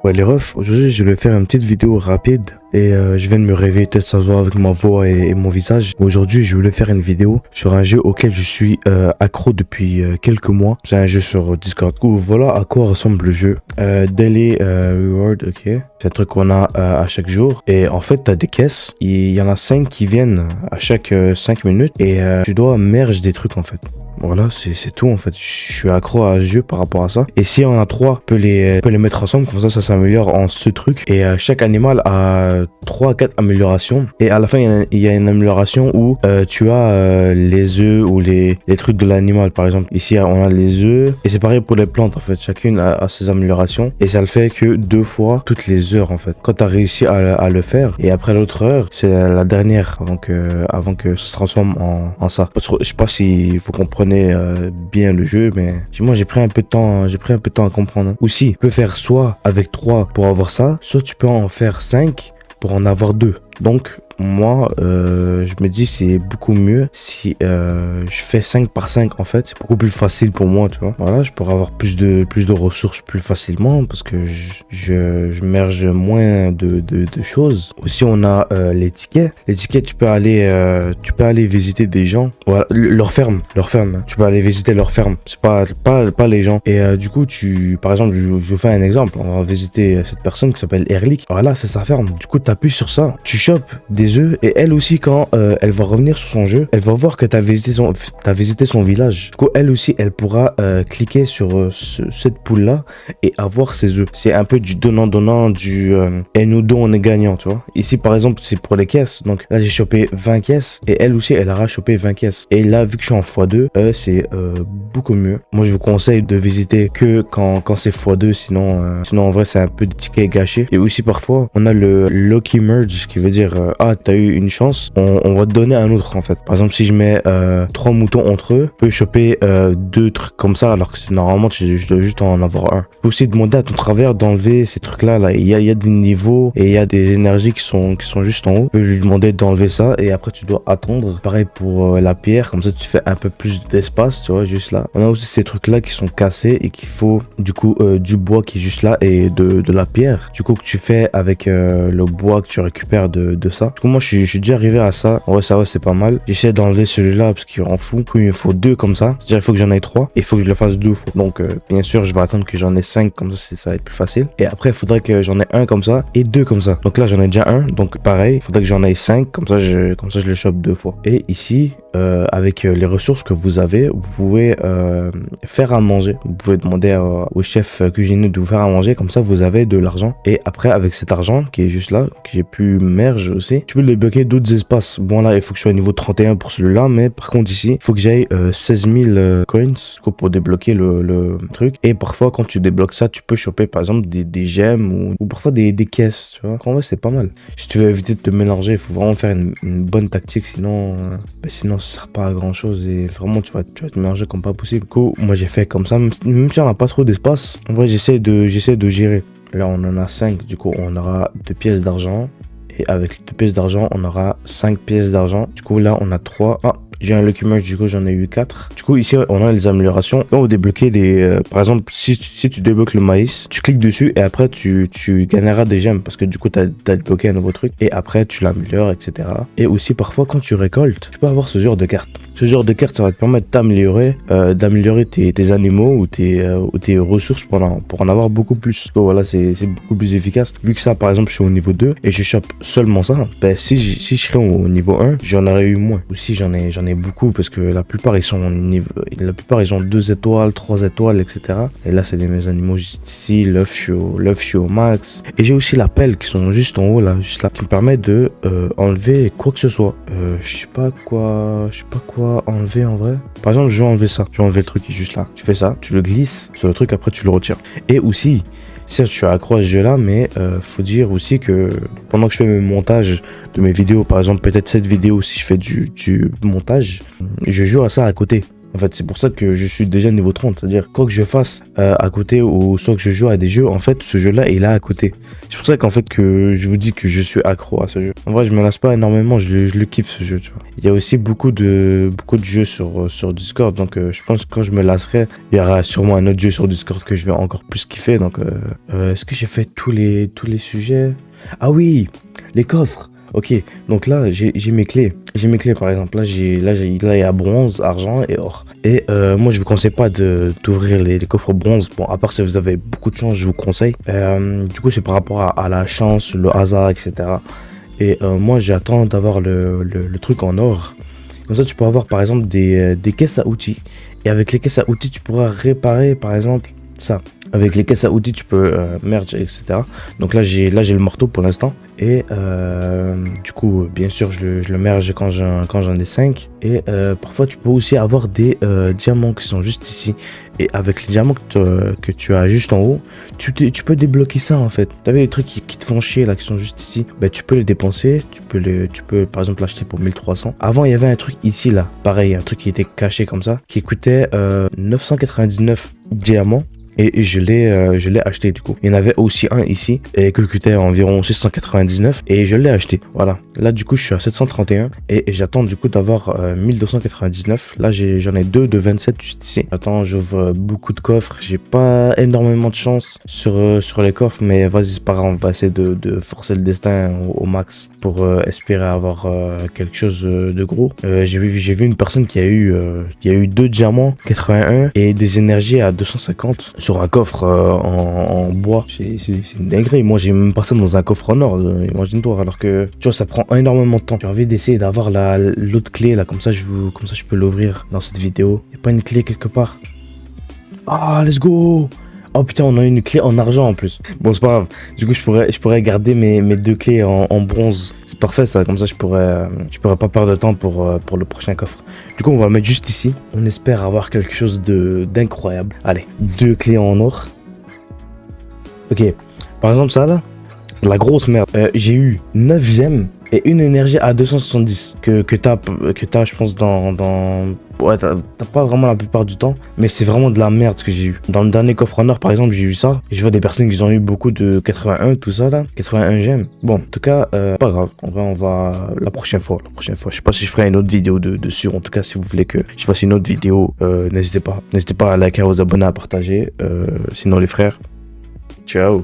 Ouais les refs, aujourd'hui je vais faire une petite vidéo rapide et je viens de me réveiller, peut-être ça se voit avec ma voix et mon visage. Aujourd'hui je voulais faire une vidéo sur un jeu auquel je suis accro depuis quelques mois. C'est un jeu sur Discord. Du coup, voilà à quoi ressemble le jeu. Daily Reward, ok. C'est un truc qu'on a à chaque jour. Et en fait t'as des caisses, il y en a 5 qui viennent à chaque 5 minutes et tu dois merge des trucs en fait. Voilà, c'est tout en fait. Je suis accro à ce jeu par rapport à ça. Et si on a 3, on peut les mettre ensemble, comme ça s'améliore en ce truc. Et chaque animal a 3 à 4 améliorations. Et à la fin, il y a une amélioration où tu as les œufs ou les trucs de l'animal. Par exemple, ici on a les œufs. Et c'est pareil pour les plantes en fait. Chacune a ses améliorations. Et ça le fait que 2 fois toutes les heures en fait. Quand tu as réussi à le faire. Et après l'autre heure, c'est la dernière avant que ça se transforme en ça. Je sais pas si vous comprenez bien le jeu, mais moi j'ai pris un peu de temps à comprendre. Aussi, tu peux faire soit avec 3 pour avoir ça, soit tu peux en faire 5 pour en avoir 2. Donc moi je me dis c'est beaucoup mieux si je fais 5 par 5 en fait. C'est beaucoup plus facile pour moi, tu vois. Voilà, je pourrais avoir plus de ressources plus facilement parce que je merge moins de choses. Aussi on a les tickets. Les tickets, tu peux aller visiter des gens. Voilà, leur ferme. Tu peux aller visiter leur ferme. C'est pas les gens. Et du coup par exemple, je vous fais un exemple. On va visiter cette personne qui s'appelle Erlich. Voilà, c'est sa ferme. Du coup t'appuies sur ça. Tu chopes des œufs et elle aussi quand elle va revenir sur son jeu, elle va voir que t'as visité son village. Du coup elle aussi elle pourra cliquer sur cette poule là et avoir ses œufs. C'est un peu du donnant et nous deux on est gagnant, tu vois. Ici par exemple c'est pour les caisses, donc là j'ai chopé 20 caisses et elle aussi elle aura chopé 20 caisses. Et là vu que je suis en x2 c'est beaucoup mieux. Moi je vous conseille de visiter que quand c'est x2, sinon en vrai c'est un peu de tickets gâchés. Et aussi parfois on a le Lucky Merge qui veut dire t'as eu une chance, on va te donner un autre en fait. Par exemple si je mets 3 moutons entre eux, je peux choper 2 trucs comme ça alors que normalement je dois juste en avoir un. Tu peux aussi demander à ton travers d'enlever ces trucs là. Il y a des niveaux et il y a des énergies qui sont juste en haut. Tu peux lui demander d'enlever ça et après tu dois attendre. Pareil pour la pierre, comme ça tu fais un peu plus d'espace, tu vois, juste là. On a aussi ces trucs là qui sont cassés et qu'il faut du coup du bois qui est juste là et de la pierre. Du coup que tu fais avec le bois que tu récupères de ça. Du coup moi je suis déjà arrivé à ça. Ouais ça va, c'est pas mal. J'essaie d'enlever celui-là parce qu'il rend fou. Du coup il me faut 2 comme ça. C'est-à-dire il faut que j'en aie 3 et il faut que je le fasse 2 fois. Donc bien sûr je vais attendre que j'en ai 5 comme ça va être plus facile. Et après il faudrait que j'en ai un comme ça et 2 comme ça. Donc là j'en ai déjà un. Donc pareil, il faudrait que j'en aie 5 comme ça je le chope 2 fois. Et ici avec les ressources que vous avez, vous pouvez faire à manger. Vous pouvez demander au chef cuisinier de vous faire à manger, comme ça vous avez de l'argent. Et après avec cet argent qui est juste là, que j'ai pu merge aussi, tu peux débloquer d'autres espaces. Bon là il faut que je sois au niveau 31 pour celui-là, mais par contre ici il faut que j'aille 16 000 coins pour débloquer le truc. Et parfois quand tu débloques ça, tu peux choper par exemple des gemmes ou parfois des caisses, tu vois. En vrai c'est pas mal. Si tu veux éviter de te mélanger, il faut vraiment faire une bonne tactique, sinon ça sert pas à grand chose et vraiment tu vas te mélanger comme pas possible. Du coup moi j'ai fait comme ça, même si on n'a pas trop d'espace, en vrai j'essaie de gérer. Là on en a 5, du coup on aura 2 pièces d'argent. Et avec les 2 pièces d'argent, on aura 5 pièces d'argent. Du coup, là, on a 3. Ah, j'ai un Lucky Merge, du coup, j'en ai eu 4. Du coup, ici, on a les améliorations. Et on va débloquer par exemple, si tu débloques le maïs, tu cliques dessus et après, tu gagneras des gemmes parce que du coup, t'as débloqué un nouveau truc. Et après, tu l'améliores, etc. Et aussi, parfois, quand tu récoltes, tu peux avoir ce genre de carte. Ce genre de carte, ça va te permettre d'améliorer tes animaux ou tes ressources pour en avoir beaucoup plus. Donc voilà, c'est beaucoup plus efficace. Vu que ça, par exemple, je suis au niveau 2 et je chope seulement ça, si je serais au niveau 1, j'en aurais eu moins. Aussi, j'en ai beaucoup parce que la plupart, ils ont 2 étoiles, 3 étoiles, etc. Et là, c'est mes animaux juste ici. L'œuf, je suis au max. Et j'ai aussi la pelle qui sont juste en haut, là, qui me permet de enlever quoi que ce soit. Je sais pas quoi enlever en vrai. Par exemple, je vais enlever ça. Je vais enlever le truc qui est juste là. Tu fais ça, tu le glisses sur le truc, après tu le retires. Et aussi, certes, je suis accro à ce jeu-là, mais faut dire aussi que pendant que je fais mes montages de mes vidéos, par exemple, peut-être cette vidéo, si je fais du montage, je joue à ça à côté. En fait, c'est pour ça que je suis déjà niveau 30. C'est-à-dire, quoi que je fasse à côté ou soit que je joue à des jeux, en fait, ce jeu-là, il est à côté. C'est pour ça qu'en fait, que je vous dis que je suis accro à ce jeu. En vrai, je me lasse pas énormément, je le kiffe ce jeu, tu vois. Il y a aussi beaucoup de jeux sur Discord, donc je pense que quand je me lasserai, il y aura sûrement un autre jeu sur Discord que je vais encore plus kiffer. Donc, est-ce que j'ai fait tous les sujets? Ah oui, les coffres. Ok, donc là, j'ai mes clés. J'ai mes clés, par exemple. Là, il y a bronze, argent et or. Et moi, je vous conseille pas d'ouvrir les coffres bronze. Bon, à part si vous avez beaucoup de chance, je vous conseille. Du coup, c'est par rapport à la chance, le hasard, etc. Et moi, j'attends d'avoir le truc en or. Comme ça, tu peux avoir, par exemple, des caisses à outils. Et avec les caisses à outils, tu pourras réparer, par exemple, ça. Avec les caisses à outils, tu peux merge, etc. Donc là, j'ai le marteau pour l'instant. Et du coup, bien sûr, je le merge quand j'en ai 5. Et parfois, tu peux aussi avoir des diamants qui sont juste ici. Et avec les diamants que tu as juste en haut, tu peux débloquer ça en fait. Tu avais les trucs qui te font chier là, qui sont juste ici. Ben, tu peux les dépenser. Tu peux par exemple l'acheter pour 1300. Avant, il y avait un truc ici là. Pareil, un truc qui était caché comme ça. Qui coûtait 999 diamants. Et je l'ai acheté du coup. Il y en avait aussi un ici et que coûtait environ 699 et je l'ai acheté. Voilà. Là du coup je suis à 731 et j'attends du coup d'avoir 1299. Là j'en ai deux de 27 juste ici. Attends, j'ouvre beaucoup de coffres. J'ai pas énormément de chance sur les coffres, mais vas-y c'est pas grave, on va essayer de forcer le destin au max pour espérer avoir quelque chose de gros. J'ai vu une personne qui a eu 2 diamants 81 et des énergies à 250 sur un coffre en bois. C'est une dinguerie. Moi, j'ai même pas ça dans un coffre en or. Imagine-toi. Alors que, tu vois, ça prend énormément de temps. J'ai envie d'essayer d'avoir l'autre clé, là. Comme ça, je peux l'ouvrir dans cette vidéo. Y a pas une clé quelque part? Ah, let's go! Oh putain, on a une clé en argent en plus. Bon, c'est pas grave. Du coup, je pourrais garder mes 2 clés en bronze. C'est parfait ça. Comme ça, je pourrais pas perdre de temps pour le prochain coffre. Du coup, on va le mettre juste ici. On espère avoir quelque chose d'incroyable. Allez, 2 clés en or. Ok. Par exemple, ça là, c'est de la grosse merde. J'ai eu 9ème et une énergie à 270 que t'as, je pense, ouais, t'as pas vraiment la plupart du temps, mais c'est vraiment de la merde que j'ai eu. Dans le dernier coffre en or, par exemple, j'ai eu ça. Et je vois des personnes qui ont eu beaucoup de 81, tout ça là. 81 gemmes. Bon, en tout cas, pas grave. En vrai, on va la prochaine fois. Je sais pas si je ferai une autre vidéo dessus. En tout cas, si vous voulez que je fasse une autre vidéo, n'hésitez pas. N'hésitez pas à liker, à vous abonner, à partager. Sinon, les frères, ciao.